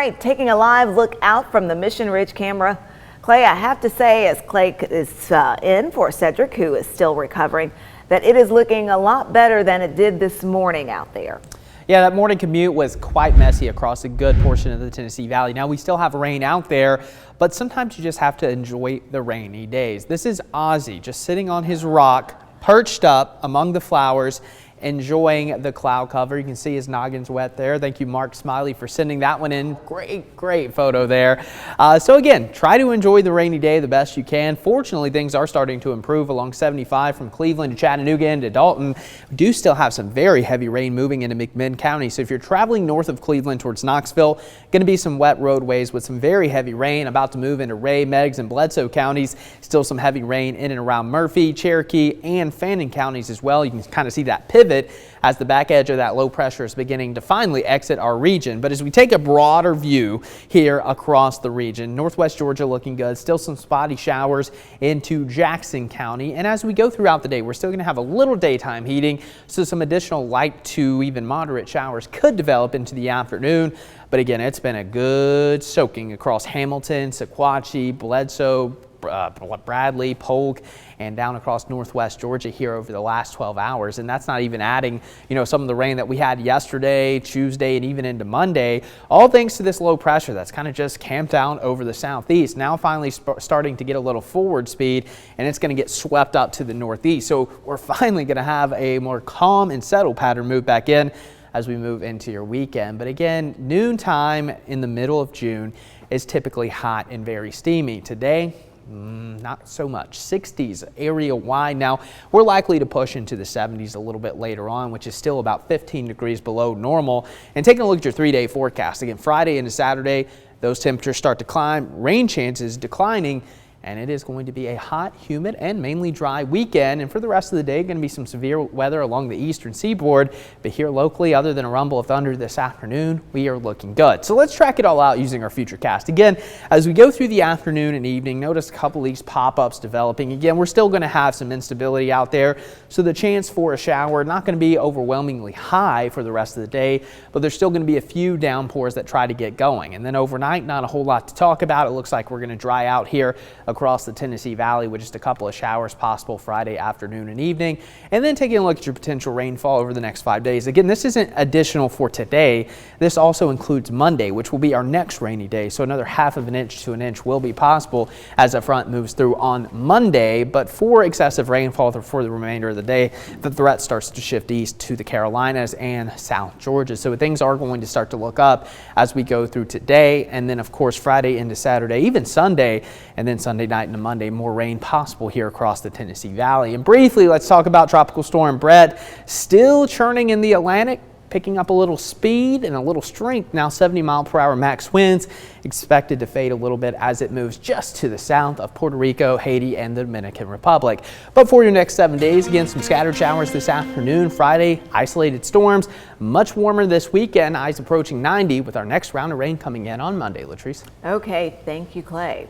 Right, taking a live look out from the Mission Ridge camera. Clay, I have to say, as Clay is in for Cedric, who is still recovering, that it is looking a lot better than it did this morning out there. Yeah, that morning commute was quite messy across a good portion of the Tennessee Valley. Now we still have rain out there, but sometimes you just have to enjoy the rainy days. This is Ozzy just sitting on his rock, perched up among the flowers, enjoying the cloud cover. You can see his noggin's wet there. Thank you, Mark Smiley, for sending that one in. Great photo there. So again, try to enjoy the rainy day the best you can. Fortunately, things are starting to improve along 75 from Cleveland to Chattanooga and to Dalton. We do still have some very heavy rain moving into McMinn County. So if you're traveling north of Cleveland towards Knoxville, going to be some wet roadways with some very heavy rain about to move into Ray, Meigs, and Bledsoe counties. Still some heavy rain in and around Murphy, Cherokee, and Fannin counties as well. You can kind of see that pivot as the back edge of that low pressure is beginning to finally exit our region. But as we take a broader view here across the region, northwest Georgia looking good, still some spotty showers into Jackson County. And as we go throughout the day, we're still going to have a little daytime heating, so some additional light to even moderate showers could develop into the afternoon. But again, it's been a good soaking across Hamilton, Sequatchie, Bledsoe, Bradley, Polk, and down across northwest Georgia here over the last 12 hours. And that's not even adding, some of the rain that we had yesterday, Tuesday, and even into Monday, all thanks to this low pressure that's kind of just camped out over the southeast. Now finally starting to get a little forward speed, and it's going to get swept up to the northeast. So we're finally going to have a more calm and settled pattern move back in as we move into your weekend. But again, noontime in the middle of June is typically hot and very steamy. Today, not so much. 60s area wide. Now we're likely to push into the 70s a little bit later on, which is still about 15 degrees below normal. And taking a look at your 3-day forecast, again, Friday into Saturday, those temperatures start to climb, rain chances declining, and it is going to be a hot, humid, and mainly dry weekend. And for the rest of the day, going to be some severe weather along the eastern seaboard. But here locally, other than a rumble of thunder this afternoon, we are looking good. So let's track it all out using our futurecast. Again, as we go through the afternoon and evening, notice a couple of these pop-ups developing. Again, we're still going to have some instability out there. So the chance for a shower, not going to be overwhelmingly high for the rest of the day, but there's still going to be a few downpours that try to get going. And then overnight, not a whole lot to talk about. It looks like we're going to dry out here across the Tennessee Valley with just a couple of showers possible Friday afternoon and evening. And then taking a look at your potential rainfall over the next 5 days. Again, this isn't additional for today. This also includes Monday, which will be our next rainy day. So another ½ of an inch to an inch will be possible as a front moves through on Monday. But for excessive rainfall for the remainder of the day, the threat starts to shift east to the Carolinas and South Georgia. So things are going to start to look up as we go through today. And then, of course, Friday into Saturday, even Sunday, and then Sunday night into Monday, more rain possible here across the Tennessee Valley. And briefly, let's talk about Tropical Storm Brett. Still churning in the Atlantic, picking up a little speed and a little strength. Now 70-mile-per-hour max winds expected to fade a little bit as it moves just to the south of Puerto Rico, Haiti, and the Dominican Republic. But for your next 7 days, again, some scattered showers this afternoon. Friday, isolated storms. Much warmer this weekend. Highs approaching 90 with our next round of rain coming in on Monday, Latrice. Okay, thank you, Clay.